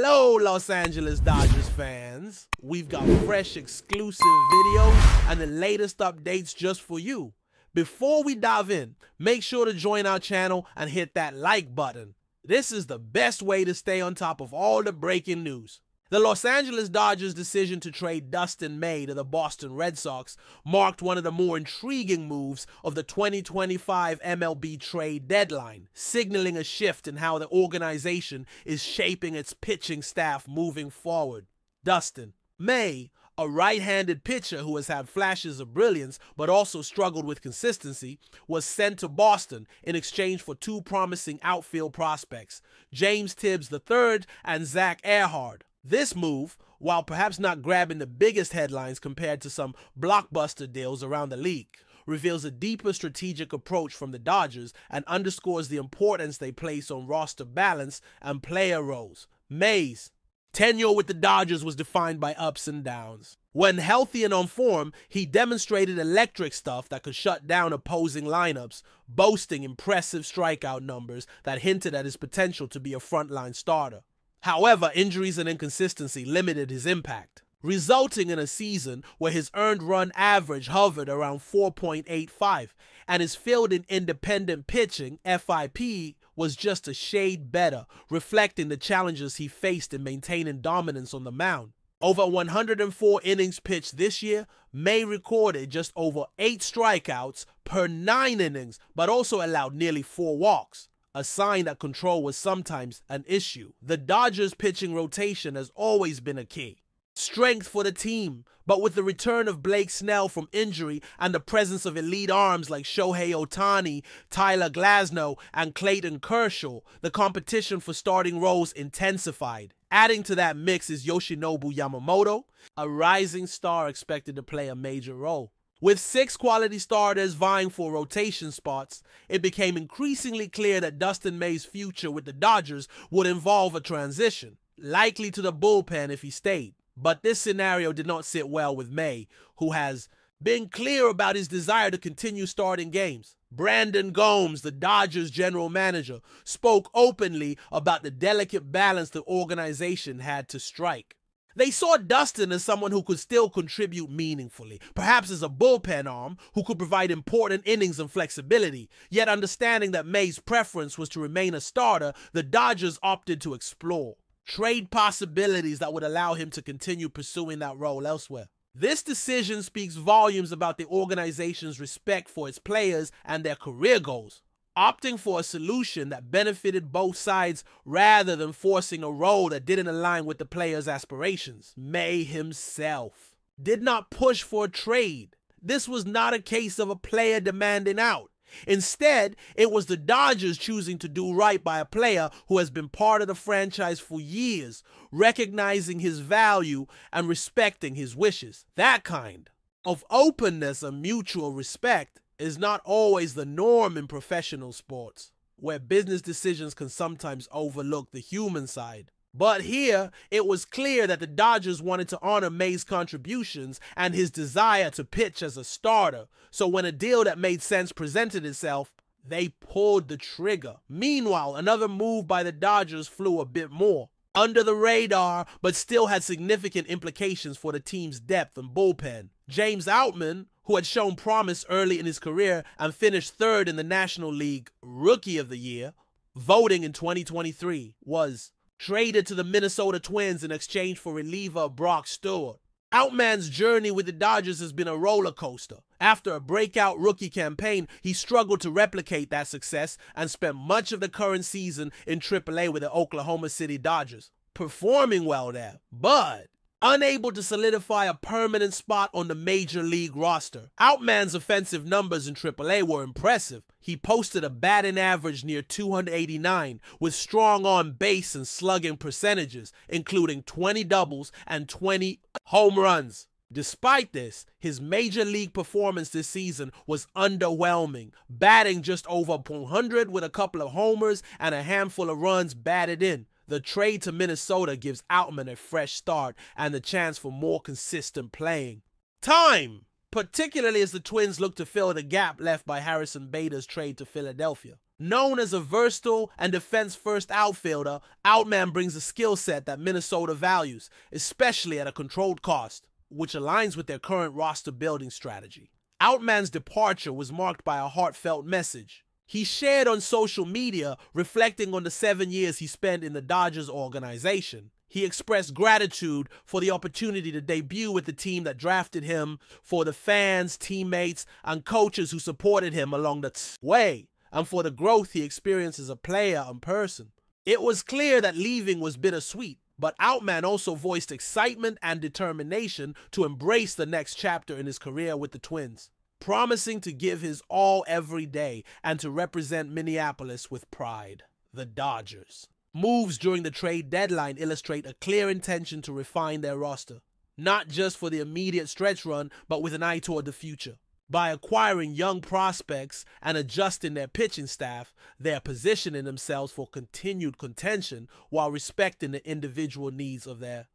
Hello, Los Angeles Dodgers fans. We've got fresh exclusive videos and the latest updates just for you. Before we dive in, make sure to join our channel and hit that like button. This is the best way to stay on top of all the breaking news. The Los Angeles Dodgers' decision to trade Dustin May to the Boston Red Sox marked one of the more intriguing moves of the 2025 MLB trade deadline, signaling a shift in how the organization is shaping its pitching staff moving forward. Dustin May, a right-handed pitcher who has had flashes of brilliance but also struggled with consistency, was sent to Boston in exchange for two promising outfield prospects, James Tibbs III and Zach Earhart. This move, while perhaps not grabbing the biggest headlines compared to some blockbuster deals around the league, reveals a deeper strategic approach from the Dodgers and underscores the importance they place on roster balance and player roles. May's tenure with the Dodgers was defined by ups and downs. When healthy and on form, he demonstrated electric stuff that could shut down opposing lineups, boasting impressive strikeout numbers that hinted at his potential to be a frontline starter. However, injuries and inconsistency limited his impact, resulting in a season where his earned run average hovered around 4.85, and his field in independent pitching, FIP, was just a shade better, reflecting the challenges he faced in maintaining dominance on the mound. Over 104 innings pitched this year, May recorded just over 8 strikeouts per 9 innings, but also allowed nearly 4 walks. A sign that control was sometimes an issue. The Dodgers' pitching rotation has always been a key strength for the team, but with the return of Blake Snell from injury and the presence of elite arms like Shohei Ohtani, Tyler Glasnow, and Clayton Kershaw, the competition for starting roles intensified. Adding to that mix is Yoshinobu Yamamoto, a rising star expected to play a major role. With 6 quality starters vying for rotation spots, it became increasingly clear that Dustin May's future with the Dodgers would involve a transition, likely to the bullpen if he stayed. But this scenario did not sit well with May, who has been clear about his desire to continue starting games. Brandon Gomes, the Dodgers general manager, spoke openly about the delicate balance the organization had to strike. They saw Dustin as someone who could still contribute meaningfully, perhaps as a bullpen arm who could provide important innings and flexibility. Yet understanding that May's preference was to remain a starter, the Dodgers opted to explore trade possibilities that would allow him to continue pursuing that role elsewhere. This decision speaks volumes about the organization's respect for its players and their career goals, opting for a solution that benefited both sides rather than forcing a role that didn't align with the players' aspirations. May himself did not push for a trade. This was not a case of a player demanding out. Instead, it was the Dodgers choosing to do right by a player who has been part of the franchise for years, recognizing his value and respecting his wishes. That kind of openness and mutual respect is not always the norm in professional sports, where business decisions can sometimes overlook the human side. But here, it was clear that the Dodgers wanted to honor May's contributions and his desire to pitch as a starter, so when a deal that made sense presented itself, they pulled the trigger. Meanwhile, another move by the Dodgers flew a bit more under the radar, but still had significant implications for the team's depth and bullpen. James Outman, who had shown promise early in his career and finished 3rd in the National League Rookie of the Year, voting in 2023, was traded to the Minnesota Twins in exchange for reliever Brock Stewart. Outman's journey with the Dodgers has been a roller coaster. After a breakout rookie campaign, he struggled to replicate that success and spent much of the current season in AAA with the Oklahoma City Dodgers, performing well there, but unable to solidify a permanent spot on the major league roster. Outman's offensive numbers in AAA were impressive. He posted a batting average near 289 with strong on-base and slugging percentages, including 20 doubles and 20 home runs. Despite this, his major league performance this season was underwhelming, batting just over .100 with a couple of homers and a handful of runs batted in. The trade to Minnesota gives Outman a fresh start and the chance for more consistent playing time, particularly as the Twins look to fill the gap left by Harrison Bader's trade to Philadelphia. Known as a versatile and defense-first outfielder, Outman brings a skill set that Minnesota values, especially at a controlled cost, which aligns with their current roster building strategy. Outman's departure was marked by a heartfelt message. He shared on social media, reflecting on the 7 years he spent in the Dodgers organization. He expressed gratitude for the opportunity to debut with the team that drafted him, for the fans, teammates, and coaches who supported him along the way, and for the growth he experienced as a player and person. It was clear that leaving was bittersweet, but Outman also voiced excitement and determination to embrace the next chapter in his career with the Twins, promising to give his all every day and to represent Minneapolis with pride. The Dodgers. Moves during the trade deadline illustrate a clear intention to refine their roster, not just for the immediate stretch run, but with an eye toward the future. By acquiring young prospects and adjusting their pitching staff, they are positioning themselves for continued contention while respecting the individual needs of their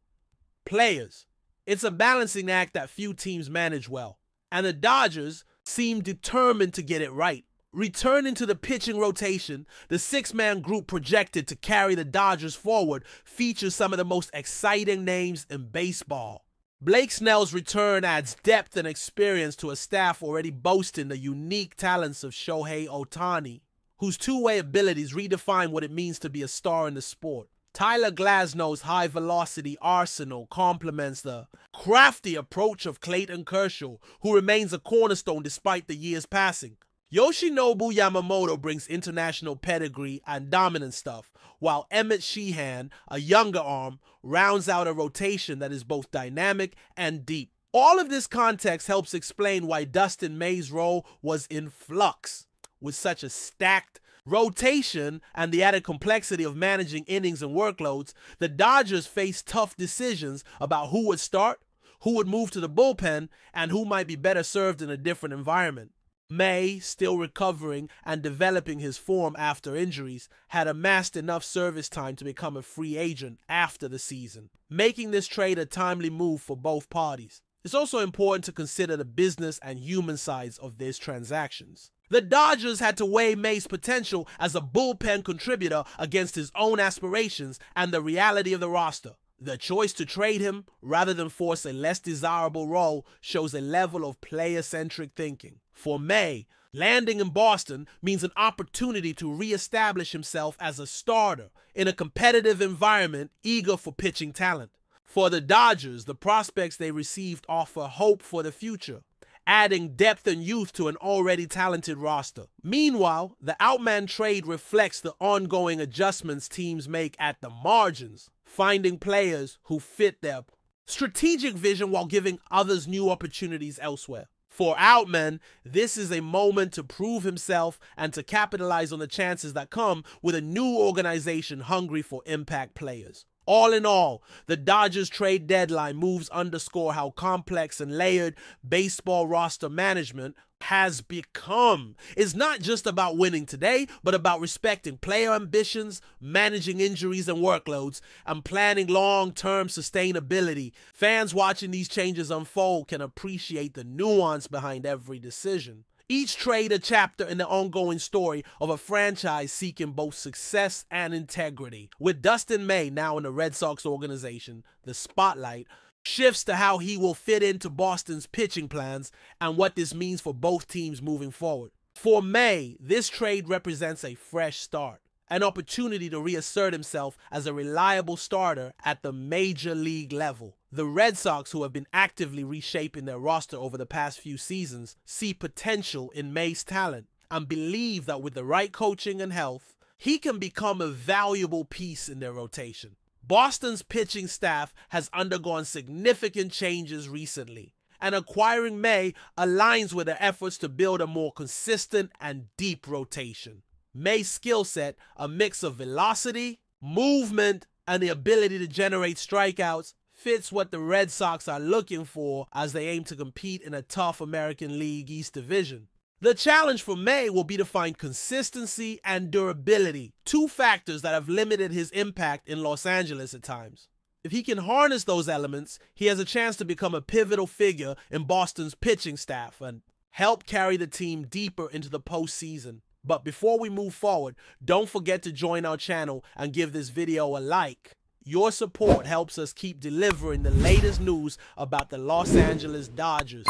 players. It's a balancing act that few teams manage well, and the Dodgers seem determined to get it right. Returning to the pitching rotation, the six-man group projected to carry the Dodgers forward features some of the most exciting names in baseball. Blake Snell's return adds depth and experience to a staff already boasting the unique talents of Shohei Ohtani, whose two-way abilities redefine what it means to be a star in the sport. Tyler Glasnow's high-velocity arsenal complements the crafty approach of Clayton Kershaw, who remains a cornerstone despite the years passing. Yoshinobu Yamamoto brings international pedigree and dominant stuff, while Emmett Sheehan, a younger arm, rounds out a rotation that is both dynamic and deep. All of this context helps explain why Dustin May's role was in flux. With such a stacked rotation and the added complexity of managing innings and workloads, the Dodgers faced tough decisions about who would start, who would move to the bullpen, and who might be better served in a different environment. May, still recovering and developing his form after injuries, had amassed enough service time to become a free agent after the season, making this trade a timely move for both parties. It's also important to consider the business and human sides of these transactions. The Dodgers had to weigh May's potential as a bullpen contributor against his own aspirations and the reality of the roster. The choice to trade him rather than force a less desirable role shows a level of player-centric thinking. For May, landing in Boston means an opportunity to reestablish himself as a starter in a competitive environment eager for pitching talent. For the Dodgers, the prospects they received offer hope for the future, adding depth and youth to an already talented roster. Meanwhile, the Outman trade reflects the ongoing adjustments teams make at the margins, finding players who fit their strategic vision while giving others new opportunities elsewhere. For Outman, this is a moment to prove himself and to capitalize on the chances that come with a new organization hungry for impact players. All in all, the Dodgers trade deadline moves underscore how complex and layered baseball roster management has become. It's not just about winning today, but about respecting player ambitions, managing injuries and workloads, and planning long-term sustainability. Fans watching these changes unfold can appreciate the nuance behind every decision. Each trade a chapter in the ongoing story of a franchise seeking both success and integrity. With Dustin May now in the Red Sox organization, the spotlight shifts to how he will fit into Boston's pitching plans and what this means for both teams moving forward. For May, this trade represents a fresh start, an opportunity to reassert himself as a reliable starter at the major league level. The Red Sox, who have been actively reshaping their roster over the past few seasons, see potential in May's talent and believe that with the right coaching and health, he can become a valuable piece in their rotation. Boston's pitching staff has undergone significant changes recently, and acquiring May aligns with their efforts to build a more consistent and deep rotation. May's skill set, a mix of velocity, movement, and the ability to generate strikeouts, fits what the Red Sox are looking for as they aim to compete in a tough American League East division. The challenge for May will be to find consistency and durability, two factors that have limited his impact in Los Angeles at times. If he can harness those elements, he has a chance to become a pivotal figure in Boston's pitching staff and help carry the team deeper into the postseason. But before we move forward, don't forget to join our channel and give this video a like. Your support helps us keep delivering the latest news about the Los Angeles Dodgers.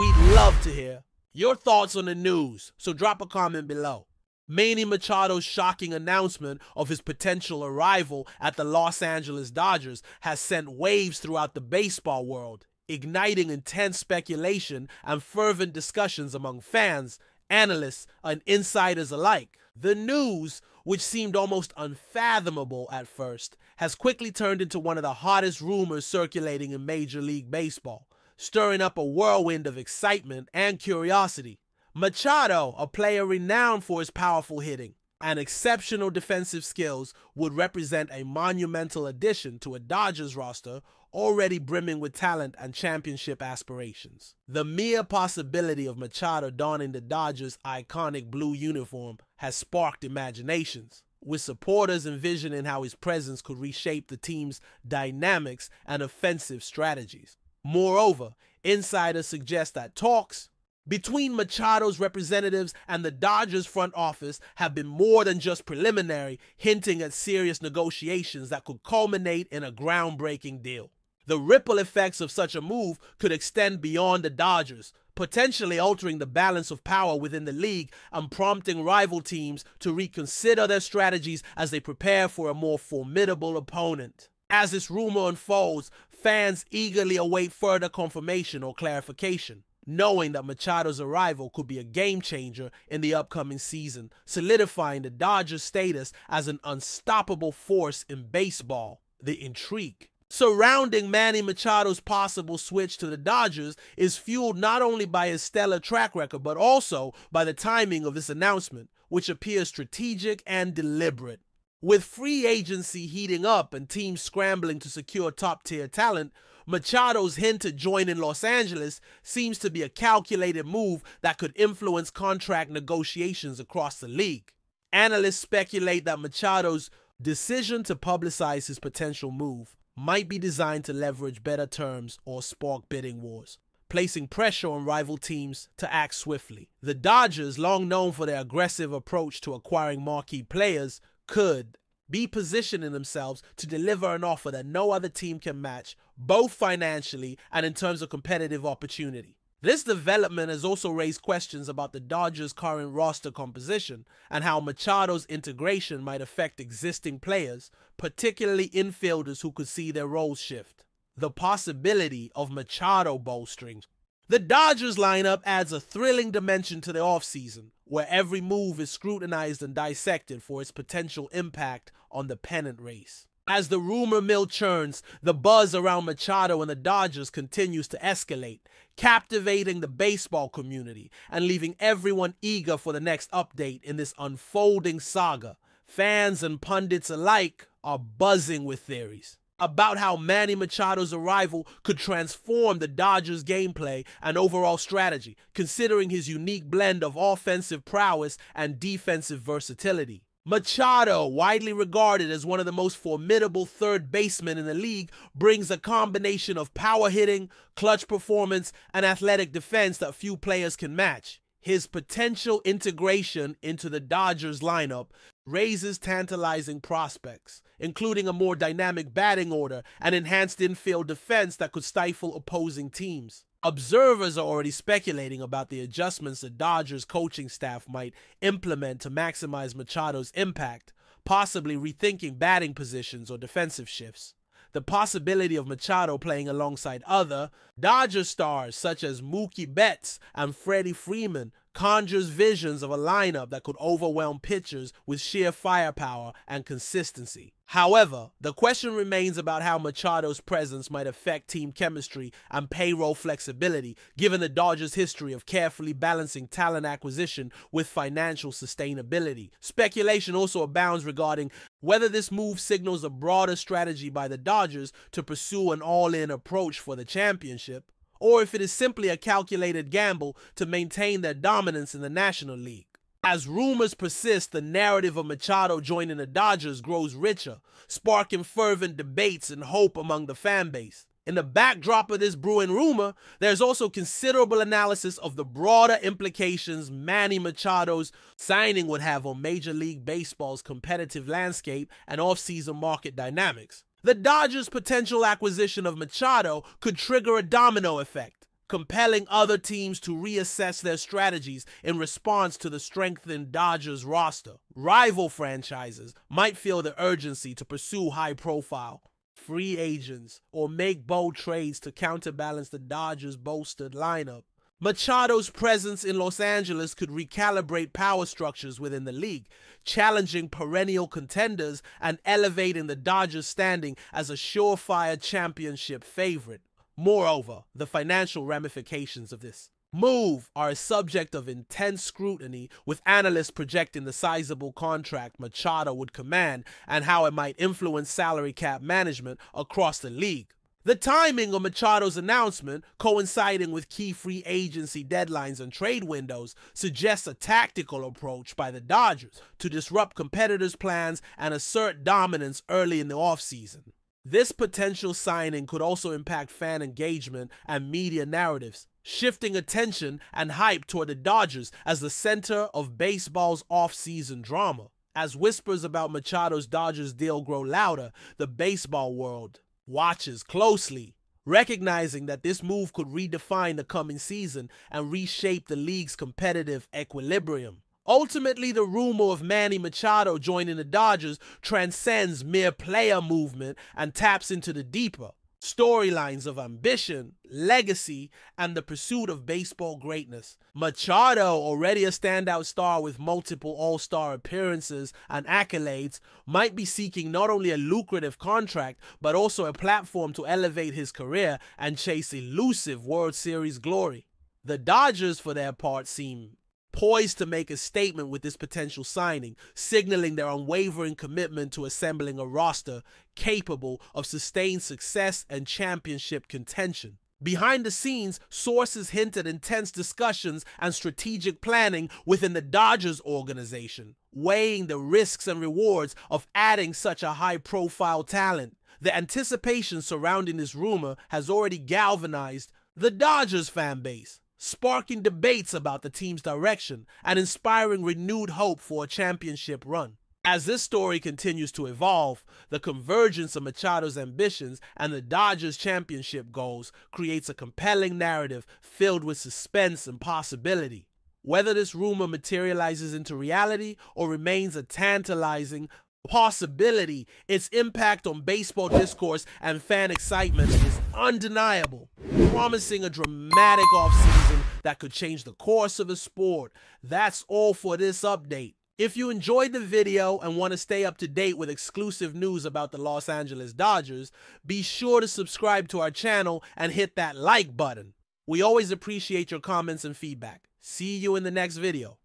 We'd love to hear your thoughts on the news, so drop a comment below. Manny Machado's shocking announcement of his potential arrival at the Los Angeles Dodgers has sent waves throughout the baseball world, igniting intense speculation and fervent discussions among fans, analysts, and insiders alike. The news, which seemed almost unfathomable at first, has quickly turned into one of the hottest rumors circulating in Major League Baseball, stirring up a whirlwind of excitement and curiosity. Machado, a player renowned for his powerful hitting and exceptional defensive skills, would represent a monumental addition to a Dodgers roster already brimming with talent and championship aspirations. The mere possibility of Machado donning the Dodgers' iconic blue uniform has sparked imaginations, with supporters envisioning how his presence could reshape the team's dynamics and offensive strategies. Moreover, insiders suggest that talks between Machado's representatives and the Dodgers front office have been more than just preliminary, hinting at serious negotiations that could culminate in a groundbreaking deal. The ripple effects of such a move could extend beyond the Dodgers, potentially altering the balance of power within the league and prompting rival teams to reconsider their strategies as they prepare for a more formidable opponent. As this rumor unfolds, fans eagerly await further confirmation or clarification, knowing that Machado's arrival could be a game-changer in the upcoming season, solidifying the Dodgers' status as an unstoppable force in baseball. The intrigue surrounding Manny Machado's possible switch to the Dodgers is fueled not only by his stellar track record, but also by the timing of this announcement, which appears strategic and deliberate. With free agency heating up and teams scrambling to secure top-tier talent, Machado's hint to join in Los Angeles seems to be a calculated move that could influence contract negotiations across the league. Analysts speculate that Machado's decision to publicize his potential move might be designed to leverage better terms or spark bidding wars, placing pressure on rival teams to act swiftly. The Dodgers, long known for their aggressive approach to acquiring marquee players, could be positioning themselves to deliver an offer that no other team can match, both financially and in terms of competitive opportunity. This development has also raised questions about the Dodgers' current roster composition and how Machado's integration might affect existing players, particularly infielders who could see their roles shift. The possibility of Machado bolstering the Dodgers lineup adds a thrilling dimension to the offseason, where every move is scrutinized and dissected for its potential impact on the pennant race. As the rumor mill churns, the buzz around Machado and the Dodgers continues to escalate, captivating the baseball community and leaving everyone eager for the next update in this unfolding saga. Fans and pundits alike are buzzing with theories about how Manny Machado's arrival could transform the Dodgers' gameplay and overall strategy, considering his unique blend of offensive prowess and defensive versatility. Machado, widely regarded as one of the most formidable third basemen in the league, brings a combination of power hitting, clutch performance, and athletic defense that few players can match. His potential integration into the Dodgers lineup raises tantalizing prospects, including a more dynamic batting order and enhanced infield defense that could stifle opposing teams. Observers are already speculating about the adjustments the Dodgers coaching staff might implement to maximize Machado's impact, possibly rethinking batting positions or defensive shifts. The possibility of Machado playing alongside other Dodger stars such as Mookie Betts and Freddie Freeman conjures visions of a lineup that could overwhelm pitchers with sheer firepower and consistency. However, the question remains about how Machado's presence might affect team chemistry and payroll flexibility, given the Dodgers' history of carefully balancing talent acquisition with financial sustainability. Speculation also abounds regarding whether this move signals a broader strategy by the Dodgers to pursue an all-in approach for the championship, or if it is simply a calculated gamble to maintain their dominance in the National League. As rumors persist, the narrative of Machado joining the Dodgers grows richer, sparking fervent debates and hope among the fan base. In the backdrop of this brewing rumor, there's also considerable analysis of the broader implications Manny Machado's signing would have on Major League Baseball's competitive landscape and off-season market dynamics. The Dodgers' potential acquisition of Machado could trigger a domino effect, compelling other teams to reassess their strategies in response to the strengthened Dodgers roster. Rival franchises might feel the urgency to pursue high-profile free agents or make bold trades to counterbalance the Dodgers' bolstered lineup. Machado's presence in Los Angeles could recalibrate power structures within the league, challenging perennial contenders and elevating the Dodgers' standing as a surefire championship favorite. Moreover, the financial ramifications of this move are a subject of intense scrutiny, with analysts projecting the sizable contract Machado would command and how it might influence salary cap management across the league. The timing of Machado's announcement, coinciding with key free agency deadlines and trade windows, suggests a tactical approach by the Dodgers to disrupt competitors' plans and assert dominance early in the offseason. This potential signing could also impact fan engagement and media narratives, shifting attention and hype toward the Dodgers as the center of baseball's off-season drama. As whispers about Machado's Dodgers deal grow louder, the baseball world watches closely, recognizing that this move could redefine the coming season and reshape the league's competitive equilibrium. Ultimately, the rumor of Manny Machado joining the Dodgers transcends mere player movement and taps into the deeper storylines of ambition, legacy, and the pursuit of baseball greatness. Machado, already a standout star with multiple all-star appearances and accolades, might be seeking not only a lucrative contract, but also a platform to elevate his career and chase elusive World Series glory. The Dodgers, for their part, seem poised to make a statement with this potential signing, signaling their unwavering commitment to assembling a roster capable of sustained success and championship contention. Behind the scenes, sources hint at intense discussions and strategic planning within the Dodgers organization, weighing the risks and rewards of adding such a high-profile talent. The anticipation surrounding this rumor has already galvanized the Dodgers fan base, sparking debates about the team's direction and inspiring renewed hope for a championship run. As this story continues to evolve, the convergence of Machado's ambitions and the Dodgers' championship goals creates a compelling narrative filled with suspense and possibility. Whether this rumor materializes into reality or remains a tantalizing possibility, its impact on baseball discourse and fan excitement is undeniable, promising a dramatic offseason that could change the course of the sport. That's all for this update. If you enjoyed the video and want to stay up to date with exclusive news about the Los Angeles Dodgers, be sure to subscribe to our channel and hit that like button. We always appreciate your comments and feedback. See you in the next video.